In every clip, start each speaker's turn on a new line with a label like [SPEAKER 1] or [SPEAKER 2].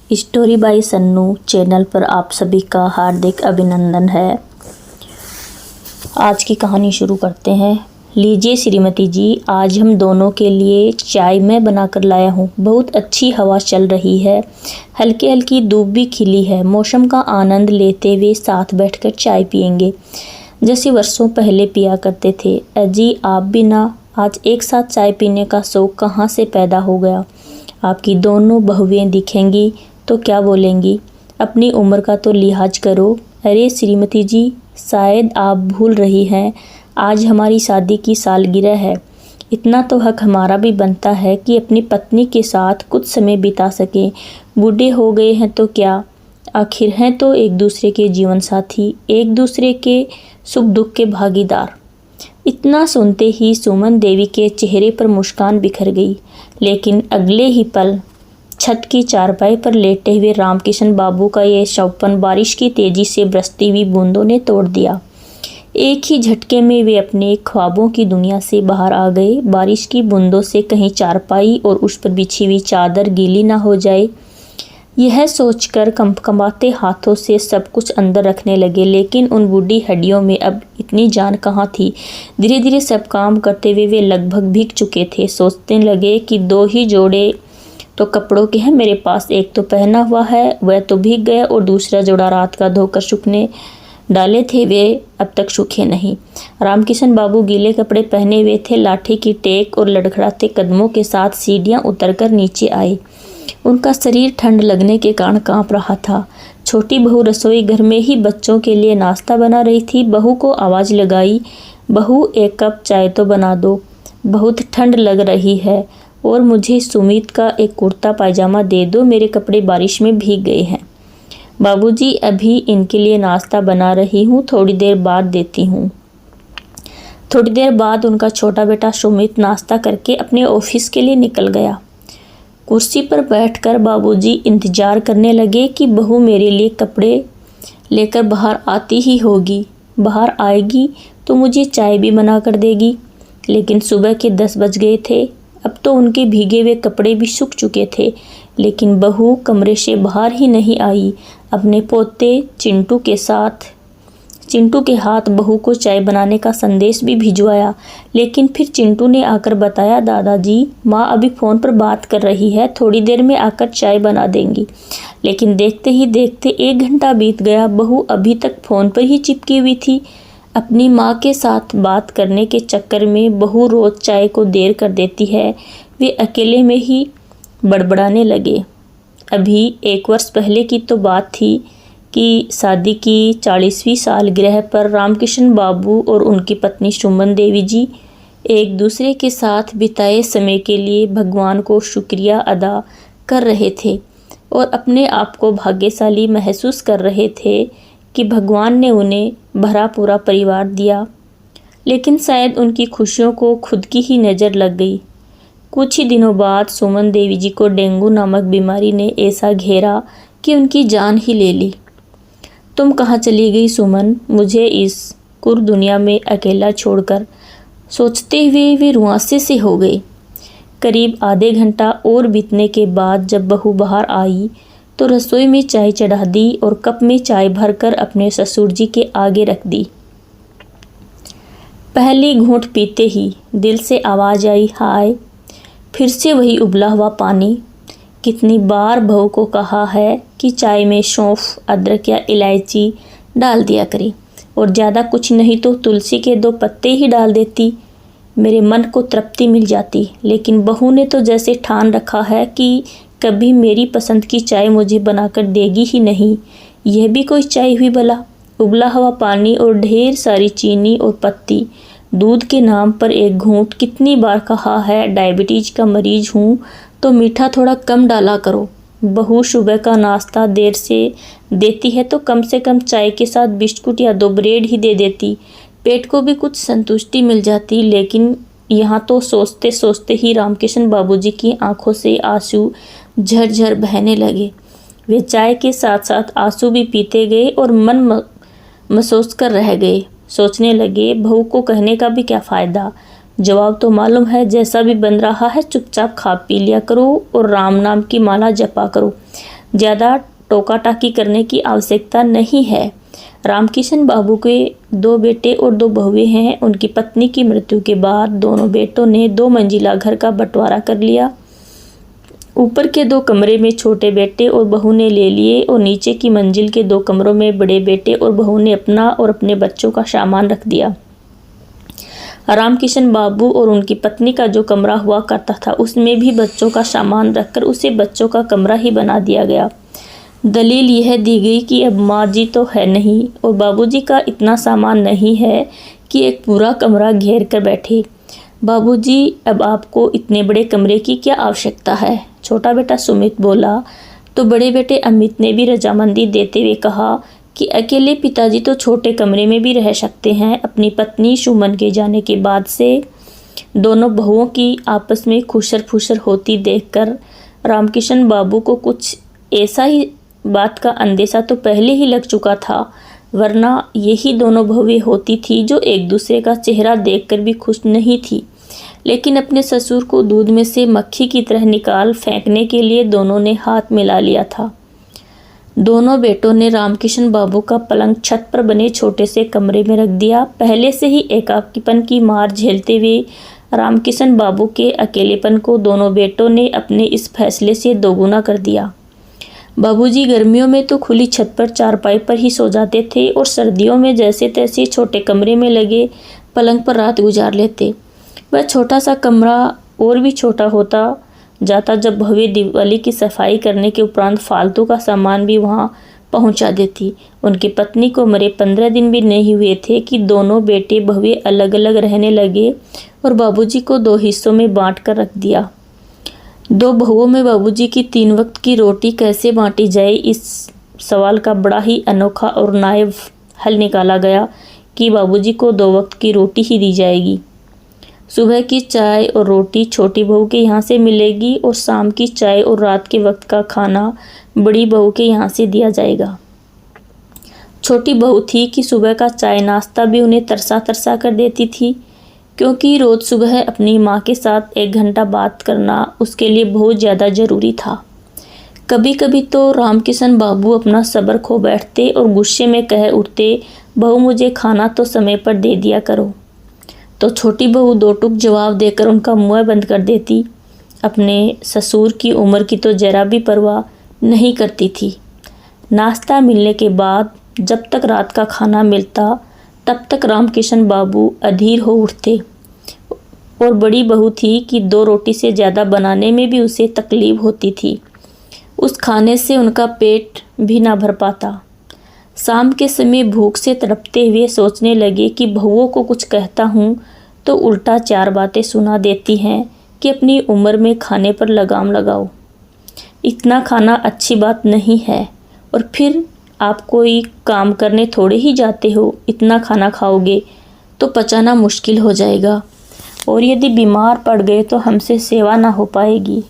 [SPEAKER 1] Story by Sannu channel पर आप सभी का हार्दिक अभिनंदन है। आज की कहानी शुरू करते हैं। लीजिए श्रीमती जी, आज हम दोनों के लिए चाय मैं बनाकर लाया हूँ। बहुत अच्छी हवा चल रही है, हल्की हल्की धूप भी खिली है। मौसम का आनंद लेते हुए साथ बैठकर चाय पियेंगे जैसे वर्षों पहले पिया करते थे। अजी आप भी ना, आज एक साथ चाय पीने का शौक कहाँ से पैदा हो गया? आपकी दोनों बहुएं दिखेंगी तो क्या बोलेंगी? अपनी उम्र का तो लिहाज करो। अरे श्रीमती जी, शायद आप भूल रही हैं, आज हमारी शादी की सालगिरह है। इतना तो हक हमारा भी बनता है कि अपनी पत्नी के साथ कुछ समय बिता सकें। बूढ़े हो गए हैं तो क्या, आखिर हैं तो एक दूसरे के जीवन साथी, एक दूसरे के सुख दुख के भागीदार। इतना सुनते ही सुमन देवी के चेहरे पर मुस्कान बिखर गई, लेकिन अगले ही पल छत की चारपाई पर लेटे हुए रामकिशन बाबू का ये सौपन बारिश की तेजी से बरसती हुई बूंदों ने तोड़ दिया। एक ही झटके में वे अपने ख्वाबों की दुनिया से बाहर आ गए। बारिश की बूंदों से कहीं चारपाई और उस पर बिछी हुई चादर गीली ना हो जाए, यह सोचकर कंपकंपाते हाथों से सब कुछ अंदर रखने लगे। लेकिन उन बूढ़ी हड्डियों में अब इतनी जान कहाँ थी। धीरे धीरे सब काम करते हुए वे लगभग भीग चुके थे। सोचने लगे कि दो ही जोड़े तो कपड़ों के हैं मेरे पास, एक तो पहना हुआ है वह तो भीग गया और दूसरा जोड़ा रात का धोकर सूखने डाले थे, वे अब तक सूखे नहीं। रामकिशन बाबू गीले कपड़े पहने हुए थे। लाठी की टेक और लड़खड़ाते कदमों के साथ सीढ़ियां उतरकर नीचे आए। उनका शरीर ठंड लगने के कारण कांप रहा था। छोटी बहू रसोई घर में ही बच्चों के लिए नाश्ता बना रही थी। बहू को आवाज़ लगाई, बहू एक कप चाय तो बना दो, बहुत ठंड लग रही है, और मुझे सुमित का एक कुर्ता पायजामा दे दो, मेरे कपड़े बारिश में भीग गए हैं। बाबूजी अभी इनके लिए नाश्ता बना रही हूँ, थोड़ी देर बाद देती हूँ। थोड़ी देर बाद उनका छोटा बेटा सुमित नाश्ता करके अपने ऑफिस के लिए निकल गया। कुर्सी पर बैठकर बाबूजी इंतजार करने लगे कि बहू मेरे लिए कपड़े लेकर बाहर आती ही होगी। बाहर आएगी तो मुझे चाय भी बना कर देगी। लेकिन सुबह के 10 बज गए थे। अब तो उनके भीगे हुए कपड़े भी सूख चुके थे। लेकिन बहू कमरे से बाहर ही नहीं आई। अपने पोते चिंटू के हाथ बहू को चाय बनाने का संदेश भी भिजवाया। लेकिन फिर चिंटू ने आकर बताया, दादाजी माँ अभी फ़ोन पर बात कर रही है, थोड़ी देर में आकर चाय बना देंगी। लेकिन देखते ही देखते 1 घंटा बीत गया। बहू अभी तक फ़ोन पर ही चिपकी हुई थी। अपनी माँ के साथ बात करने के चक्कर में बहू रोज़ चाय को देर कर देती है। वे अकेले में ही बड़बड़ाने लगे। अभी 1 वर्ष पहले की तो बात थी कि शादी की 40वीं सालगिरह पर रामकिशन बाबू और उनकी पत्नी सुमन देवी जी एक दूसरे के साथ बिताए समय के लिए भगवान को शुक्रिया अदा कर रहे थे और अपने आप को भाग्यशाली महसूस कर रहे थे कि भगवान ने उन्हें भरा पूरा परिवार दिया। लेकिन शायद उनकी खुशियों को खुद की ही नज़र लग गई। कुछ ही दिनों बाद सुमन देवी जी को डेंगू नामक बीमारी ने ऐसा घेरा कि उनकी जान ही ले ली। तुम कहाँ चली गई सुमन, मुझे इस कुर दुनिया में अकेला छोड़कर, सोचते हुए वे रुआंसे से हो गए। करीब आधे घंटा और बीतने के बाद जब बहू बाहर आई तो रसोई में चाय चढ़ा दी और कप में चाय भरकर अपने ससुर जी के आगे रख दी। पहली घूंट पीते ही दिल से आवाज़ आई, हाय, फिर से वही उबला हुआ पानी। कितनी बार बहू को कहा है कि चाय में सौंफ, अदरक या इलायची डाल दिया करी, और ज़्यादा कुछ नहीं तो तुलसी के 2 पत्ते ही डाल देती, मेरे मन को तृप्ति मिल जाती। लेकिन बहू ने तो जैसे ठान रखा है कि कभी मेरी पसंद की चाय मुझे बनाकर देगी ही नहीं। यह भी कोई चाय हुई भला? उबला हुआ पानी और ढेर सारी चीनी और पत्ती। दूध के नाम पर एक घूंट। कितनी बार कहा है, डायबिटीज का मरीज हूँ तो मीठा थोड़ा कम डाला करो। बहू सुबह का नाश्ता देर से देती है तो कम से कम चाय के साथ बिस्कुट या 2 ब्रेड ही दे देती, पेट को भी कुछ संतुष्टि मिल जाती। लेकिन यहाँ तो सोचते सोचते ही रामकिशन बाबूजी की आंखों से आंसू झरझर बहने लगे। वे चाय के साथ साथ आंसू भी पीते गए और मन महसूस कर रह गए। सोचने लगे, बहू को कहने का भी क्या फ़ायदा, जवाब तो मालूम है, जैसा भी बन रहा है चुपचाप खा पी लिया करो और राम नाम की माला जपा करो। ज़्यादा टोका टाकी करने की आवश्यकता नहीं है। रामकिशन बाबू के 2 बेटे और 2 बहुएं हैं। उनकी पत्नी की मृत्यु के बाद दोनों बेटों ने 2 मंजिला घर का बंटवारा कर लिया। ऊपर के 2 कमरे में छोटे बेटे और बहू ने ले लिए और नीचे की मंजिल के 2 कमरों में बड़े बेटे और बहू ने अपना और अपने बच्चों का सामान रख दिया। रामकिशन बाबू और उनकी पत्नी का जो कमरा हुआ करता था उसमें भी बच्चों का सामान रखकर उसे बच्चों का कमरा ही बना दिया गया। दलील यह दी गई कि अब माँ जी तो है नहीं और बाबूजी का इतना सामान नहीं है कि एक पूरा कमरा घेर कर बैठे। बाबूजी, अब आपको इतने बड़े कमरे की क्या आवश्यकता है? छोटा बेटा सुमित बोला तो बड़े बेटे अमित ने भी रजामंदी देते हुए कहा कि अकेले पिताजी तो छोटे कमरे में भी रह सकते हैं। अपनी पत्नी सुमन के जाने के बाद से दोनों बहुओं की आपस में खुशर फुशर होती देखकर रामकिशन बाबू को कुछ ऐसा ही बात का अंदेशा तो पहले ही लग चुका था, वरना यही दोनों बहुएं होती थी जो एक दूसरे का चेहरा देखकर भी खुश नहीं थी। लेकिन अपने ससुर को दूध में से मक्खी की तरह निकाल फेंकने के लिए दोनों ने हाथ मिला लिया था। दोनों बेटों ने रामकिशन बाबू का पलंग छत पर बने छोटे से कमरे में रख दिया। पहले से ही एकाकीपन की मार झेलते हुए रामकिशन बाबू के अकेलेपन को दोनों बेटों ने अपने इस फैसले से दोगुना कर दिया। बाबूजी गर्मियों में तो खुली छत पर चारपाई पर ही सो जाते थे और सर्दियों में जैसे तैसे छोटे कमरे में लगे पलंग पर रात गुजार लेते। वह छोटा सा कमरा और भी छोटा होता जाता जब भव्य दिवाली की सफाई करने के उपरांत फालतू का सामान भी वहां पहुंचा देती। उनकी पत्नी को मरे 15 दिन भी नहीं हुए थे कि दोनों बेटे भव्य अलग अलग रहने लगे और बाबूजी को 2 हिस्सों में बांट कर रख दिया। 2 बहुओं में बाबूजी की 3 वक्त की रोटी कैसे बांटी जाए, इस सवाल का बड़ा ही अनोखा और नायाब हल निकाला गया कि बाबूजी को 2 वक्त की रोटी ही दी जाएगी। सुबह की चाय और रोटी छोटी बहू के यहाँ से मिलेगी और शाम की चाय और रात के वक्त का खाना बड़ी बहू के यहाँ से दिया जाएगा। छोटी बहू थी कि सुबह का चाय नाश्ता भी उन्हें तरसा तरसा कर देती थी, क्योंकि रोज़ सुबह अपनी माँ के साथ 1 घंटा बात करना उसके लिए बहुत ज़्यादा ज़रूरी था। कभी कभी तो रामकिशन बाबू अपना सब्र खो बैठते और गुस्से में कह उठते, बहू मुझे खाना तो समय पर दे दिया करो। तो छोटी बहू 2 टूक जवाब देकर उनका मुँह बंद कर देती। अपने ससुर की उम्र की तो जरा भी परवाह नहीं करती थी। नाश्ता मिलने के बाद जब तक रात का खाना मिलता तब तक रामकिशन बाबू अधीर हो उठते और बड़ी बहू थी कि 2 रोटी से ज़्यादा बनाने में भी उसे तकलीफ होती थी। उस खाने से उनका पेट भी ना भर पाता। शाम के समय भूख से तड़पते हुए सोचने लगे कि बहुओं को कुछ कहता हूँ तो उल्टा 4 बातें सुना देती हैं कि अपनी उम्र में खाने पर लगाम लगाओ, इतना खाना अच्छी बात नहीं है, और फिर आप कोई काम करने थोड़े ही जाते हो, इतना खाना खाओगे तो पचाना मुश्किल हो जाएगा और यदि बीमार पड़ गए तो हमसे सेवा ना हो पाएगी।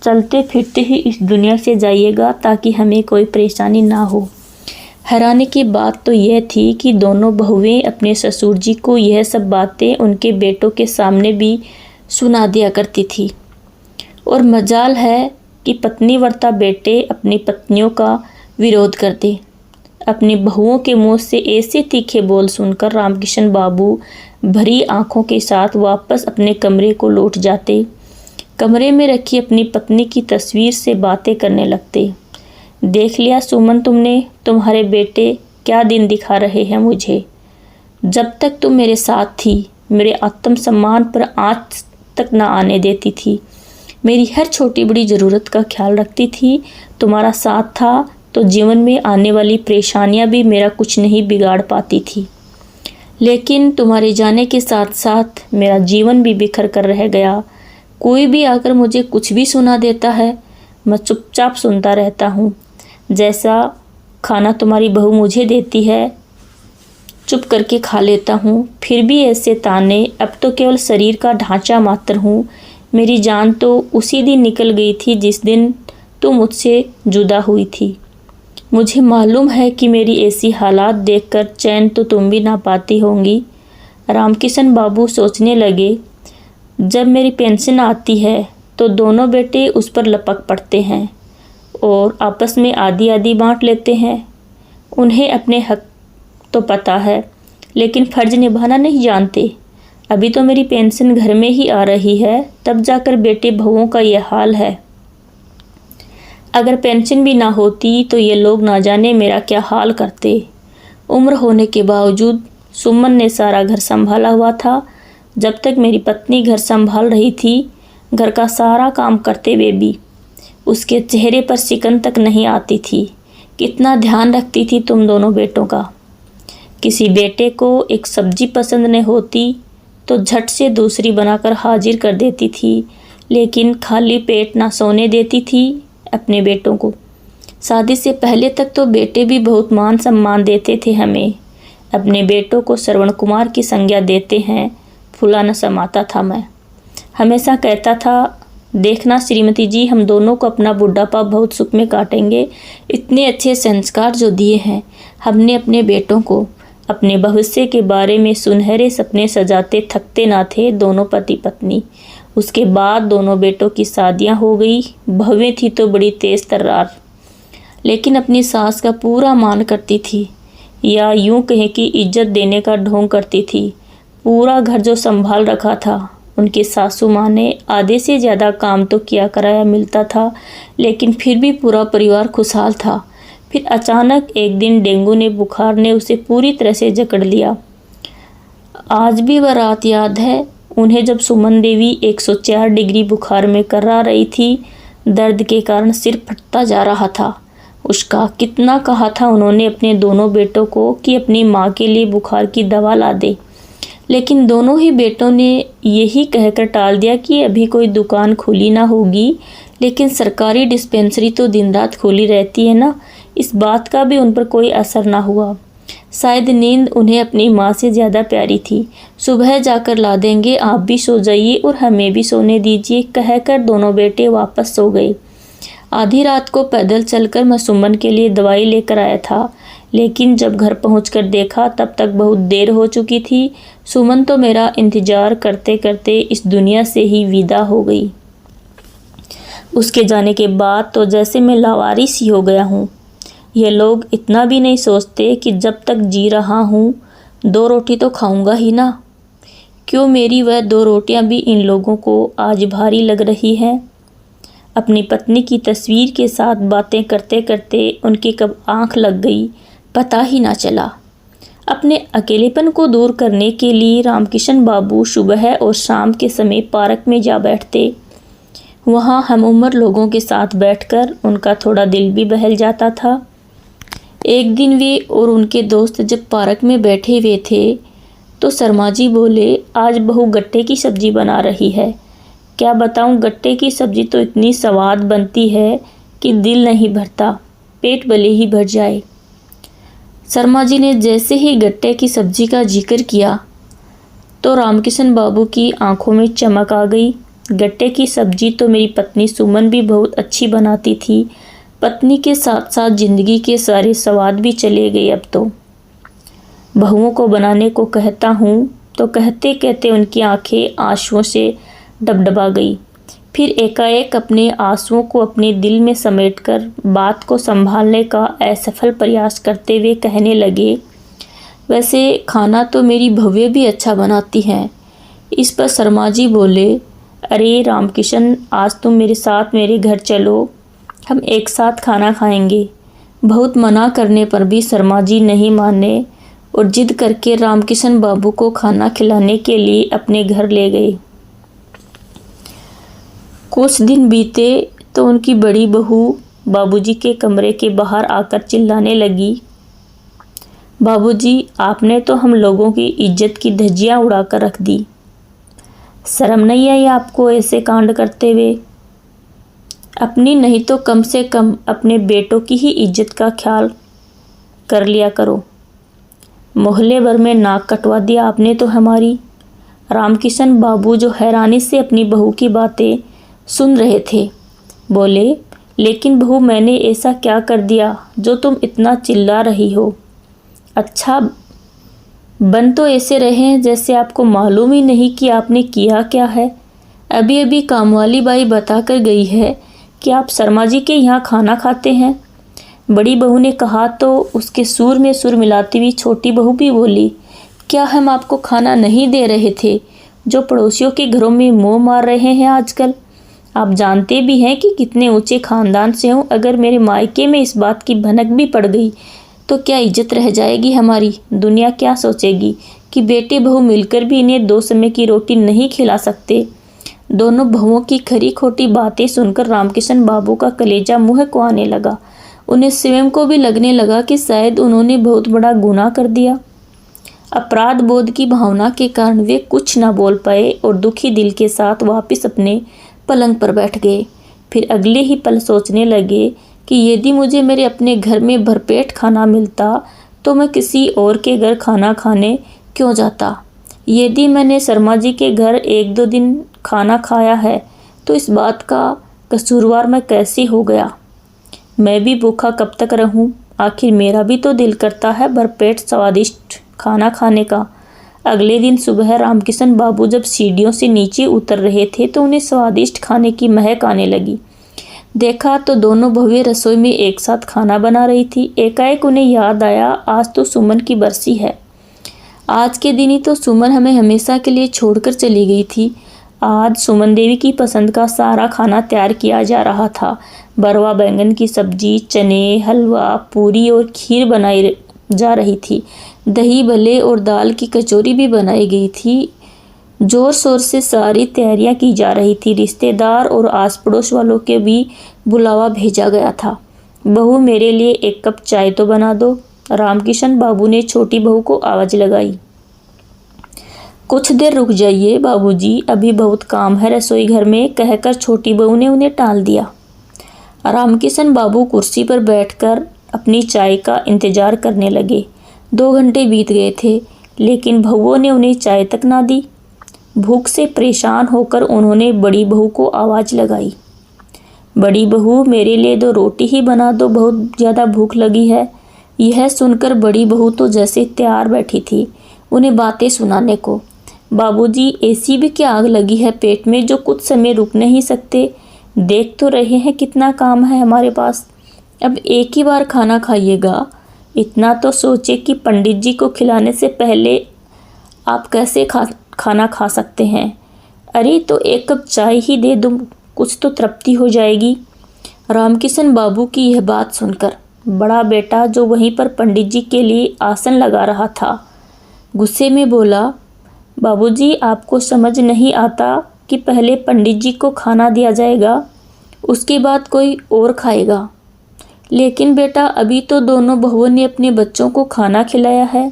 [SPEAKER 1] चलते फिरते ही इस दुनिया से जाइएगा ताकि हमें कोई परेशानी ना हो। हैरानी की बात तो यह थी कि दोनों बहुएं अपने ससुर जी को यह सब बातें उनके बेटों के सामने भी सुना दिया करती थी। और मजाल है कि पत्नी वर्ता बेटे अपनी पत्नियों का विरोध करते। अपनी बहुओं के मुंह से ऐसे तीखे बोल सुनकर रामकिशन बाबू भरी आंखों के साथ वापस अपने कमरे को लौट जाते। कमरे में रखी अपनी पत्नी की तस्वीर से बातें करने लगते। देख लिया सुमन तुमने, तुम्हारे बेटे क्या दिन दिखा रहे हैं मुझे। जब तक तुम मेरे साथ थी मेरे आत्मसम्मान पर आँच तक ना आने देती थी, मेरी हर छोटी बड़ी ज़रूरत का ख्याल रखती थी। तुम्हारा साथ था तो जीवन में आने वाली परेशानियां भी मेरा कुछ नहीं बिगाड़ पाती थी, लेकिन तुम्हारे जाने के साथ साथ मेरा जीवन भी बिखर कर रह गया। कोई भी आकर मुझे कुछ भी सुना देता है, मैं चुपचाप सुनता रहता हूँ। जैसा खाना तुम्हारी बहू मुझे देती है चुप करके खा लेता हूँ, फिर भी ऐसे ताने, अब तो केवल शरीर का ढांचा मात्र हूँ। मेरी जान तो उसी दिन निकल गई थी जिस दिन तुम मुझसे जुदा हुई थी। मुझे मालूम है कि मेरी ऐसी हालात देखकर चैन तो तुम भी ना पाती होंगी। रामकिशन बाबू सोचने लगे, जब मेरी पेंशन आती है तो दोनों बेटे उस पर लपक पड़ते हैं और आपस में आधी आधी बांट लेते हैं। उन्हें अपने हक तो पता है, लेकिन फ़र्ज़ निभाना नहीं जानते। अभी तो मेरी पेंशन घर में ही आ रही है, तब जाकर बेटे बहुओं का यह हाल है। अगर पेंशन भी ना होती तो ये लोग ना जाने मेरा क्या हाल करते। उम्र होने के बावजूद सुमन ने सारा घर संभाला हुआ था। जब तक मेरी पत्नी घर संभाल रही थी, घर का सारा काम करते हुए भी उसके चेहरे पर सिकन तक नहीं आती थी। कितना ध्यान रखती थी तुम दोनों बेटों का। किसी बेटे को एक सब्जी पसंद न होती तो झट से दूसरी बनाकर हाजिर कर देती थी, लेकिन खाली पेट ना सोने देती थी अपने बेटों को। शादी से पहले तक तो बेटे भी बहुत मान सम्मान देते थे हमें। अपने बेटों को श्रवण कुमार की संज्ञा देते हैं फूला न समाता था मैं। हमेशा कहता था, देखना श्रीमती जी, हम दोनों को अपना बुढ़ापा बहुत सुख में काटेंगे। इतने अच्छे संस्कार जो दिए हैं हमने अपने बेटों को, अपने भविष्य के बारे में सुनहरे सपने सजाते थकते ना थे दोनों पति पत्नी। उसके बाद दोनों बेटों की शादियां हो गई। बहुएं थी तो बड़ी तेज तर्रार, लेकिन अपनी सास का पूरा मान करती थी, या यूं कहें कि इज्जत देने का ढोंग करती थी। पूरा घर जो संभाल रखा था उनकी सासू माँ ने। आधे से ज़्यादा काम तो किया कराया मिलता था, लेकिन फिर भी पूरा परिवार खुशहाल था। फिर अचानक एक दिन डेंगू ने बुखार ने उसे पूरी तरह से जकड़ लिया। आज भी वह रात याद है उन्हें, जब सुमन देवी 104 डिग्री बुखार में कर्रा रही थी। दर्द के कारण सिर फटता जा रहा था उसका। कितना कहा था उन्होंने अपने दोनों बेटों को कि अपनी माँ के लिए बुखार की दवा ला दे, लेकिन दोनों ही बेटों ने यही कहकर टाल दिया कि अभी कोई दुकान खुली ना होगी, लेकिन सरकारी डिस्पेंसरी तो दिन रात खुली रहती है ना। इस बात का भी उन पर कोई असर ना हुआ। शायद नींद उन्हें अपनी माँ से ज़्यादा प्यारी थी। सुबह जाकर ला देंगे, आप भी सो जाइए और हमें भी सोने दीजिए, कहकर दोनों बेटे वापस सो गए। आधी रात को पैदल चलकर मैं सुमन के लिए दवाई लेकर आया था, लेकिन जब घर पहुंचकर देखा तब तक बहुत देर हो चुकी थी। सुमन तो मेरा इंतज़ार करते करते इस दुनिया से ही विदा हो गई। उसके जाने के बाद तो जैसे मैं लावारिस ही हो गया हूँ। ये लोग इतना भी नहीं सोचते कि जब तक जी रहा हूँ 2 रोटी तो खाऊंगा ही ना। क्यों मेरी वह 2 रोटियाँ भी इन लोगों को आज भारी लग रही हैं। अपनी पत्नी की तस्वीर के साथ बातें करते करते उनकी कब आंख लग गई पता ही ना चला। अपने अकेलेपन को दूर करने के लिए रामकिशन बाबू सुबह और शाम के समय पार्क में जा बैठते। वहाँ हम उम्र लोगों के साथ बैठकर उनका थोड़ा दिल भी बहल जाता था। एक दिन वे और उनके दोस्त जब पार्क में बैठे हुए थे तो शर्मा जी बोले, आज बहू गट्टे की सब्ज़ी बना रही है। क्या बताऊं, गट्टे की सब्ज़ी तो इतनी स्वाद बनती है कि दिल नहीं भरता, पेट भले ही भर जाए। शर्मा जी ने जैसे ही गट्टे की सब्ज़ी का जिक्र किया तो रामकिशन बाबू की आंखों में चमक आ गई। गट्टे की सब्ज़ी तो मेरी पत्नी सुमन भी बहुत अच्छी बनाती थी। पत्नी के साथ साथ ज़िंदगी के सारे स्वाद भी चले गए। अब तो बहुओं को बनाने को कहता हूँ तो कहते कहते उनकी आंखें आंसुओं से डबडबा गई। फिर एकाएक अपने आंसुओं को अपने दिल में समेटकर बात को संभालने का असफल प्रयास करते हुए कहने लगे, वैसे खाना तो मेरी भव्य भी अच्छा बनाती हैं। इस पर शर्मा जी बोले, अरे रामकिशन, आज तुम मेरे साथ मेरे घर चलो, हम एक साथ खाना खाएंगे। बहुत मना करने पर भी शर्मा जी नहीं माने और जिद करके रामकिशन बाबू को खाना खिलाने के लिए अपने घर ले गए। कुछ दिन बीते तो उनकी बड़ी बहू बाबूजी के कमरे के बाहर आकर चिल्लाने लगी, बाबूजी, आपने तो हम लोगों की इज्जत की धज्जियां उड़ाकर रख दी। शर्म नहीं आई आपको ऐसे कांड करते हुए? अपनी नहीं तो कम से कम अपने बेटों की ही इज्जत का ख्याल कर लिया करो। मोहल्ले भर में नाक कटवा दिया आपने तो हमारी। रामकिशन बाबू जो हैरानी से अपनी बहू की बातें सुन रहे थे बोले, लेकिन बहू, मैंने ऐसा क्या कर दिया जो तुम इतना चिल्ला रही हो? अच्छा, बन तो ऐसे रहे हैं जैसे आपको मालूम ही नहीं कि आपने किया क्या है। अभी अभी कामवाली बाई बता कर गई है क्या आप शर्मा जी के यहाँ खाना खाते हैं? बड़ी बहू ने कहा तो उसके सुर में सुर मिलाती हुई छोटी बहू भी बोली, क्या हम आपको खाना नहीं दे रहे थे जो पड़ोसियों के घरों में मुँह मार रहे हैं आजकल? आप जानते भी हैं कि कितने ऊंचे खानदान से हूँ। अगर मेरे मायके में इस बात की भनक भी पड़ गई तो क्या इज्जत रह जाएगी हमारी? दुनिया क्या सोचेगी कि बेटे बहू मिलकर भी इन्हें 2 समय की रोटी नहीं खिला सकते। दोनों बहुओं की खरी खोटी बातें सुनकर रामकिशन बाबू का कलेजा मुँह को आने लगा। उन्हें स्वयं को भी लगने लगा कि शायद उन्होंने बहुत बड़ा गुनाह कर दिया। अपराध बोध की भावना के कारण वे कुछ न बोल पाए और दुखी दिल के साथ वापस अपने पलंग पर बैठ गए। फिर अगले ही पल सोचने लगे कि यदि मुझे मेरे अपने घर में भरपेट खाना मिलता तो मैं किसी और के घर खाना खाने क्यों जाता। यदि मैंने शर्मा जी के घर 1-2 दिन खाना खाया है तो इस बात का कसूरवार मैं कैसे हो गया। मैं भी भूखा कब तक रहूं? आखिर मेरा भी तो दिल करता है भरपेट स्वादिष्ट खाना खाने का। अगले दिन सुबह रामकिशन बाबू जब सीढ़ियों से नीचे उतर रहे थे तो उन्हें स्वादिष्ट खाने की महक आने लगी। देखा तो दोनों बहुएं रसोई में एक साथ खाना बना रही थी। एकाएक उन्हें याद आया, आज तो सुमन की बरसी है। आज के दिन ही तो सुमन हमें हमेशा के लिए छोड़कर चली गई थी। आज सुमन देवी की पसंद का सारा खाना तैयार किया जा रहा था। बरवा बैंगन की सब्जी, चने, हलवा, पूरी और खीर बनाई जा रही थी। दही भल्ले और दाल की कचौरी भी बनाई गई थी। जोर शोर से सारी तैयारियां की जा रही थी। रिश्तेदार और आस पड़ोस वालों के भी बुलावा भेजा गया था। बहू, मेरे लिए 1 कप चाय तो बना दो। रामकिशन बाबू ने छोटी बहू को आवाज लगाई। कुछ देर रुक जाइए बाबूजी, अभी बहुत काम है रसोई घर में, कहकर छोटी बहू ने उन्हें टाल दिया। रामकिशन बाबू कुर्सी पर बैठकर अपनी चाय का इंतजार करने लगे। 2 घंटे बीत गए थे लेकिन बहुओं ने उन्हें चाय तक ना दी। भूख से परेशान होकर उन्होंने बड़ी बहू को आवाज़ लगाई, बड़ी बहू, मेरे लिए 2 रोटी ही बना दो, बहुत ज़्यादा भूख लगी है। यह सुनकर बड़ी बहू तो जैसे तैयार बैठी थी उन्हें बातें सुनाने को। बाबूजी, ऐसी भी क्या आग लगी है पेट में जो कुछ समय रुक नहीं सकते? देख तो रहे हैं कितना काम है हमारे पास। अब एक ही बार खाना खाइएगा। इतना तो सोचे कि पंडित जी को खिलाने से पहले आप कैसे खाना खा सकते हैं। अरे तो 1 कप चाय ही दे दूँ, कुछ तो तृप्ति हो जाएगी। रामकिशन बाबू की यह बात सुनकर बड़ा बेटा, जो वहीं पर पंडित जी के लिए आसन लगा रहा था, गुस्से में बोला, बाबूजी, आपको समझ नहीं आता कि पहले पंडित जी को खाना दिया जाएगा, उसके बाद कोई और खाएगा। लेकिन बेटा, अभी तो दोनों बहुओं ने अपने बच्चों को खाना खिलाया है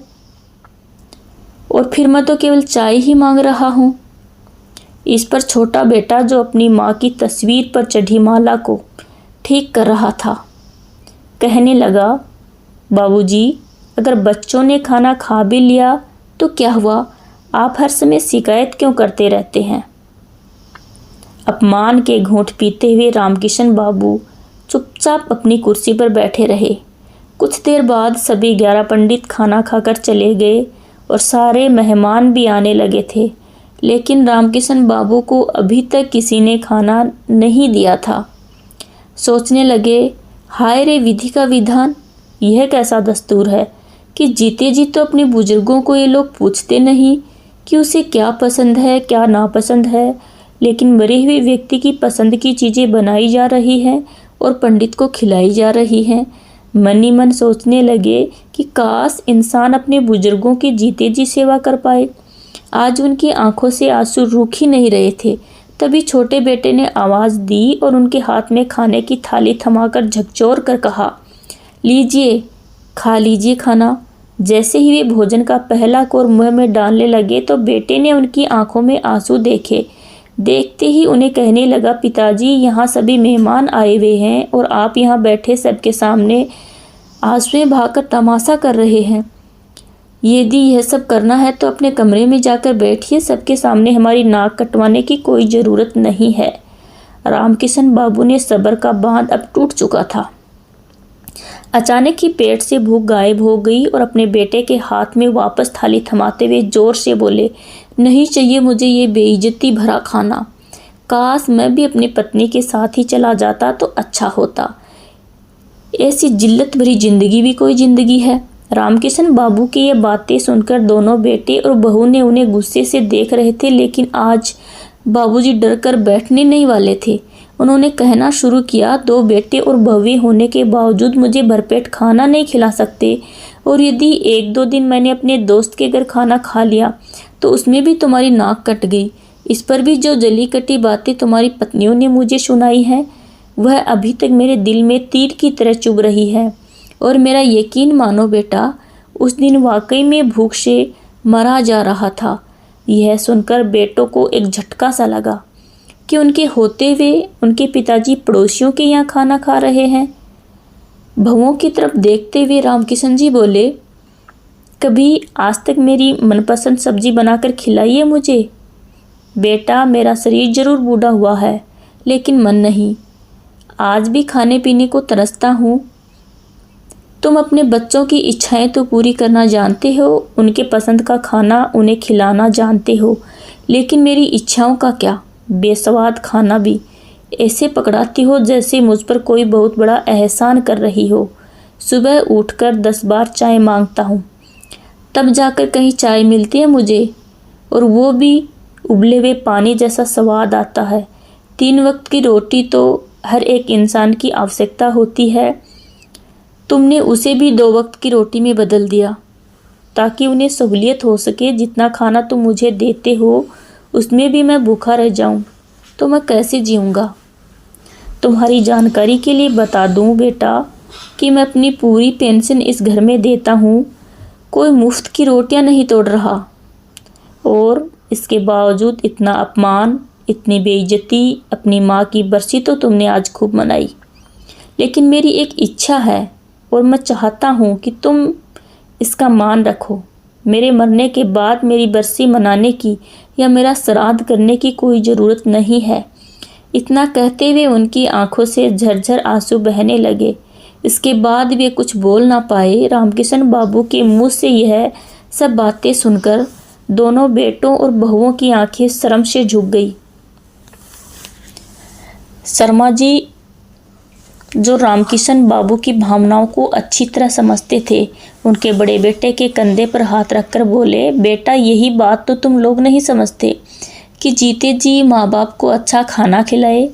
[SPEAKER 1] और फिर मैं तो केवल चाय ही मांग रहा हूँ। इस पर छोटा बेटा, जो अपनी माँ की तस्वीर पर चढ़ी माला को ठीक कर रहा था, कहने लगा, बाबूजी, अगर बच्चों ने खाना खा भी लिया तो क्या हुआ? आप हर समय शिकायत क्यों करते रहते हैं? अपमान के घूंट पीते हुए रामकिशन बाबू चुपचाप अपनी कुर्सी पर बैठे रहे। कुछ देर बाद सभी 11 पंडित खाना खाकर चले गए और सारे मेहमान भी आने लगे थे, लेकिन रामकिशन बाबू को अभी तक किसी ने खाना नहीं दिया था। सोचने लगे, हाय रे विधि का विधान, यह कैसा दस्तूर है कि जीते जी तो अपने बुजुर्गों को ये लोग पूछते नहीं कि उसे क्या पसंद है क्या नापसंद है, लेकिन मरे हुए व्यक्ति की पसंद की चीज़ें बनाई जा रही हैं और पंडित को खिलाई जा रही हैं। मन ही मन सोचने लगे कि काश इंसान अपने बुजुर्गों की जीते जी सेवा कर पाए। आज उनकी आंखों से आंसू रुक ही नहीं रहे थे। तभी छोटे बेटे ने आवाज़ दी और उनके हाथ में खाने की थाली थमाकर झकझोर कर कहा, लीजिए, खा लीजिए खाना। जैसे ही वे भोजन का पहला कौर मुँह में डालने लगे तो बेटे ने उनकी आंखों में आंसू देखे। देखते ही उन्हें कहने लगा, पिताजी, यहाँ सभी मेहमान आए हुए हैं और आप यहाँ बैठे सबके सामने आंसुएं बहाकर तमाशा कर रहे हैं। यदि यह सब करना है तो अपने कमरे में जाकर बैठिए, सबके सामने हमारी नाक कटवाने की कोई ज़रूरत नहीं है। रामकिशन बाबू ने सब्र का बांध अब टूट चुका था। अचानक ही पेट से भूख गायब हो गई और अपने बेटे के हाथ में वापस थाली थमाते हुए जोर से बोले, नहीं चाहिए मुझे ये बेइज्जती भरा खाना। काश मैं भी अपनी पत्नी के साथ ही चला जाता तो अच्छा होता। ऐसी जिल्लत भरी जिंदगी भी कोई जिंदगी है। रामकिशन बाबू की ये बातें सुनकर दोनों बेटे और बहू ने उन्हें गुस्से से देख रहे थे, लेकिन आज बाबूजी डर कर बैठने नहीं वाले थे। उन्होंने कहना शुरू किया, 2 बेटे और बहुएं होने के बावजूद मुझे भरपेट खाना नहीं खिला सकते, और यदि 1-2 दिन मैंने अपने दोस्त के घर खाना खा लिया तो उसमें भी तुम्हारी नाक कट गई। इस पर भी जो जली कटी बातें तुम्हारी पत्नियों ने मुझे सुनाई हैं वह अभी तक मेरे दिल में तीर की तरह चुभ रही है। और मेरा यकीन मानो बेटा, उस दिन वाकई में भूख से मरा जा रहा था। यह सुनकर बेटों को एक झटका सा लगा कि उनके होते हुए उनके पिताजी पड़ोसियों के यहाँ खाना खा रहे हैं। बहुओं की तरफ देखते हुए रामकिशन जी बोले, कभी आज तक मेरी मनपसंद सब्जी बनाकर खिलाइए मुझे। बेटा, मेरा शरीर जरूर बूढ़ा हुआ है लेकिन मन नहीं। आज भी खाने पीने को तरसता हूँ। तुम अपने बच्चों की इच्छाएं तो पूरी करना जानते हो, उनके पसंद का खाना उन्हें खिलाना जानते हो, लेकिन मेरी इच्छाओं का क्या? बेस्वाद खाना भी ऐसे पकड़ाती हो जैसे मुझ पर कोई बहुत बड़ा एहसान कर रही हो। सुबह उठकर 10 बार चाय मांगता हूँ, तब जाकर कहीं चाय मिलती है मुझे, और वो भी उबले हुए पानी जैसा स्वाद आता है। 3 वक्त की रोटी तो हर एक इंसान की आवश्यकता होती है, तुमने उसे भी 2 वक्त की रोटी में बदल दिया ताकि उन्हें सहूलियत हो सके। जितना खाना तुम मुझे देते हो उसमें भी मैं भूखा रह जाऊं तो मैं कैसे जीऊँगा? तुम्हारी जानकारी के लिए बता दूं बेटा कि मैं अपनी पूरी पेंशन इस घर में देता हूं, कोई मुफ्त की रोटियां नहीं तोड़ रहा। और इसके बावजूद इतना अपमान, इतनी बेइज्जती, अपनी माँ की बरसी तो तुमने आज खूब मनाई, लेकिन मेरी एक इच्छा है और मैं चाहता हूँ कि तुम इसका मान रखो। मेरे मरने के बाद मेरी बरसी मनाने की या मेरा श्राद्ध करने की कोई ज़रूरत नहीं है। इतना कहते हुए उनकी आंखों से झरझर आंसू बहने लगे। इसके बाद वे कुछ बोल ना पाए। रामकिशन बाबू के मुंह से यह सब बातें सुनकर दोनों बेटों और बहुओं की आंखें शर्म से झुक गई। शर्मा जी, जो रामकिशन बाबू की भावनाओं को अच्छी तरह समझते थे, उनके बड़े बेटे के कंधे पर हाथ रखकर बोले, बेटा, यही बात तो तुम लोग नहीं समझते कि जीते जी माँ बाप को अच्छा खाना खिलाए।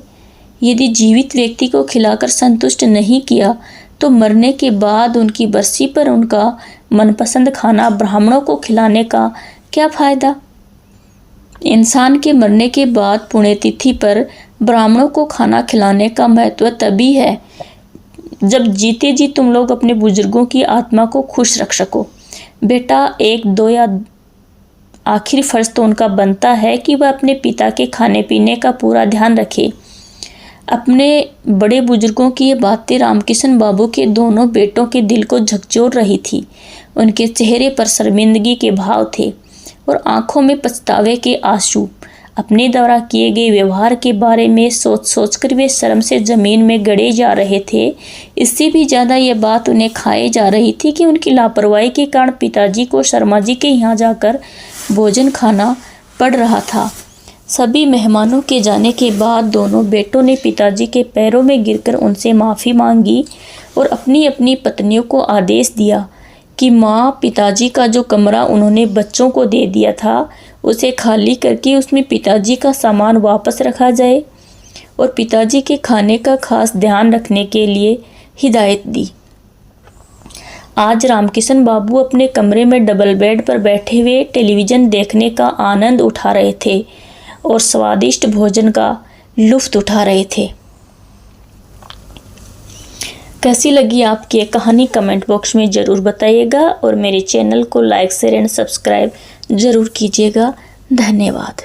[SPEAKER 1] यदि जीवित व्यक्ति को खिलाकर संतुष्ट नहीं किया तो मरने के बाद उनकी बरसी पर उनका मनपसंद खाना ब्राह्मणों को खिलाने का क्या फ़ायदा? इंसान के मरने के बाद पुण्यतिथि पर ब्राह्मणों को खाना खिलाने का महत्व तभी है जब जीते जी तुम लोग अपने बुजुर्गों की आत्मा को खुश रख सको। बेटा, 1-2 या आखिरी फर्ज तो उनका बनता है कि वह अपने पिता के खाने पीने का पूरा ध्यान रखे। अपने बड़े बुजुर्गों की ये बातें रामकिशन बाबू के दोनों बेटों के दिल को झकझोर रही थी। उनके चेहरे पर शर्मिंदगी के भाव थे और आंखों में पछतावे के आंसू। अपने द्वारा किए गए व्यवहार के बारे में सोच कर वे शर्म से ज़मीन में गड़े जा रहे थे। इससे भी ज़्यादा ये बात उन्हें खाए जा रही थी कि उनकी लापरवाही के कारण पिताजी को शर्मा जी के यहाँ जाकर भोजन खाना पड़ रहा था। सभी मेहमानों के जाने के बाद दोनों बेटों ने पिताजी के पैरों में गिरकर उनसे माफ़ी मांगी और अपनी अपनी पत्नियों को आदेश दिया कि माँ, पिताजी का जो कमरा उन्होंने बच्चों को दे दिया था उसे खाली करके उसमें पिताजी का सामान वापस रखा जाए और पिताजी के खाने का खास ध्यान रखने के लिए हिदायत दी। आज रामकिशन बाबू अपने कमरे में डबल बेड पर बैठे हुए टेलीविज़न देखने का आनंद उठा रहे थे और स्वादिष्ट भोजन का लुत्फ़ उठा रहे थे। कैसी लगी आपकी ये कहानी कमेंट बॉक्स में ज़रूर बताइएगा और मेरे चैनल को लाइक, शेयर एंड सब्सक्राइब ज़रूर कीजिएगा। धन्यवाद।